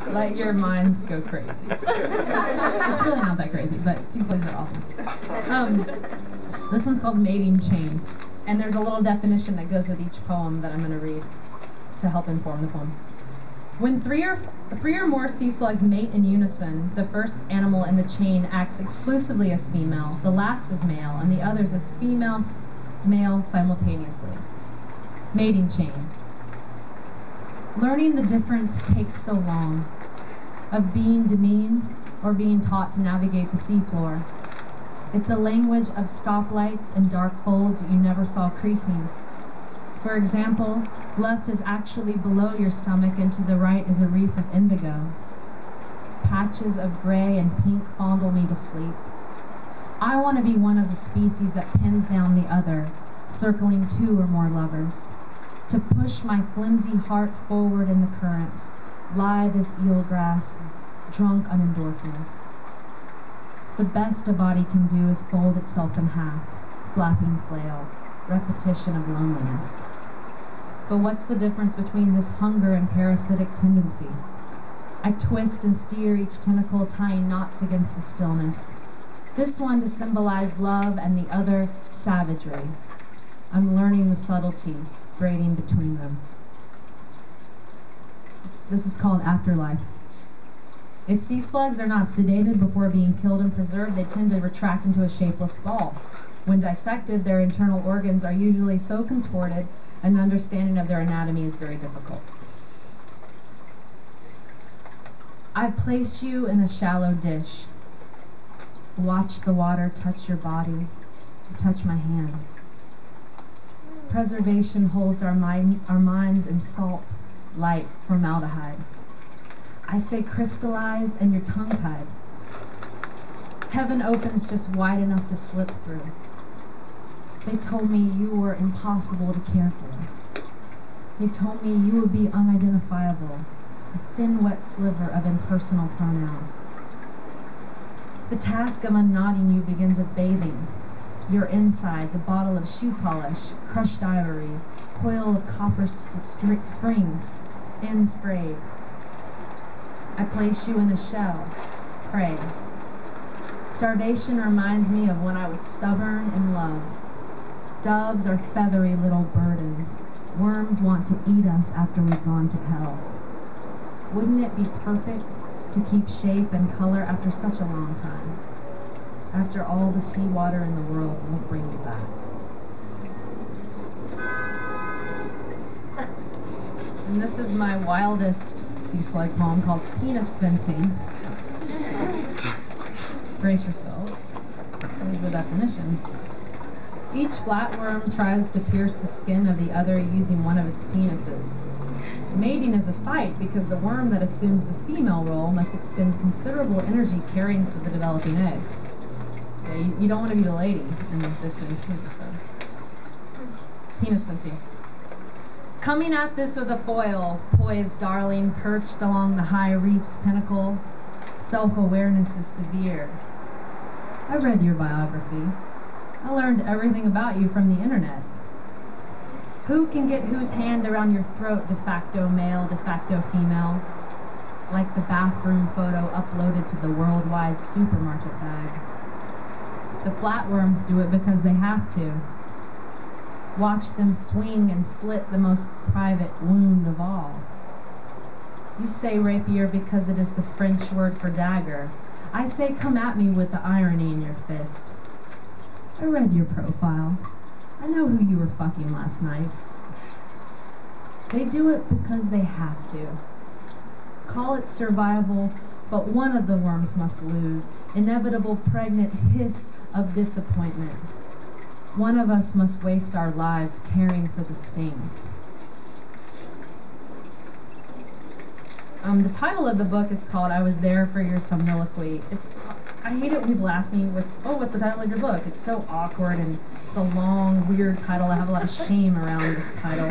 Let your minds go crazy. It's really not that crazy, but sea slugs are awesome. This one's called Mating Chain, and there's a little definition that goes with each poem that I'm going to read to help inform the poem. When three or more sea slugs mate in unison, the first animal in the chain acts exclusively as female, the last as male, and the others as male simultaneously. Mating chain. Learning the difference takes so long, of being demeaned or being taught to navigate the seafloor. It's a language of stoplights and dark folds you never saw creasing. For example, left is actually below your stomach and to the right is a reef of indigo. Patches of gray and pink fondle me to sleep. I want to be one of the species that pins down the other, circling two or more lovers. To push my flimsy heart forward in the currents, lithe as eelgrass, drunk on endorphins. The best a body can do is fold itself in half, flapping flail, repetition of loneliness. But what's the difference between this hunger and parasitic tendency? I twist and steer each tentacle, tying knots against the stillness. This one to symbolize love and the other savagery. I'm learning the subtlety, braiding between them. This is called Afterlife. If sea slugs are not sedated before being killed and preserved, they tend to retract into a shapeless ball. When dissected, their internal organs are usually so contorted, an understanding of their anatomy is very difficult. I place you in a shallow dish. Watch the water touch your body, touch my hand. Preservation holds our minds in salt, light, formaldehyde. I say crystallize and you're tongue-tied. Heaven opens just wide enough to slip through. They told me you were impossible to care for. They told me you would be unidentifiable, a thin, wet sliver of impersonal pronoun. The task of unknotting you begins with bathing. Your insides, a bottle of shoe polish, crushed ivory, coil of copper springs, in sprayed. I place you in a shell, pray. Starvation reminds me of when I was stubborn in love. Doves are feathery little burdens. Worms want to eat us after we've gone to hell. Wouldn't it be perfect to keep shape and color after such a long time? After all the seawater in the world won't bring you back. And this is my wildest sea slug poem called Penis Fencing. Brace yourselves. Here's the definition. Each flatworm tries to pierce the skin of the other using one of its penises. Mating is a fight because the worm that assumes the female role must expend considerable energy caring for the developing eggs. Okay, you don't want to be the lady in this instance. So. Penis fencing. Coming at this with a foil, poised darling, perched along the high reef's pinnacle, self-awareness is severe. I read your biography. I learned everything about you from the internet. Who can get whose hand around your throat, de facto male, de facto female? Like the bathroom photo uploaded to the worldwide supermarket bag. The flatworms do it because they have to. Watch them swing and slit the most private wound of all. You say rapier because it is the French word for dagger. I say come at me with the irony in your fist. I read your profile. I know who you were fucking last night. They do it because they have to. Call it survival, but one of the worms must lose. Inevitable pregnant hiss of disappointment. One of us must waste our lives caring for the sting. The title of the book is called I Was There for Your Somniloquy. I hate it when people ask me, what's the title of your book? It's so awkward and it's a long, weird title. I have a lot of shame around this title.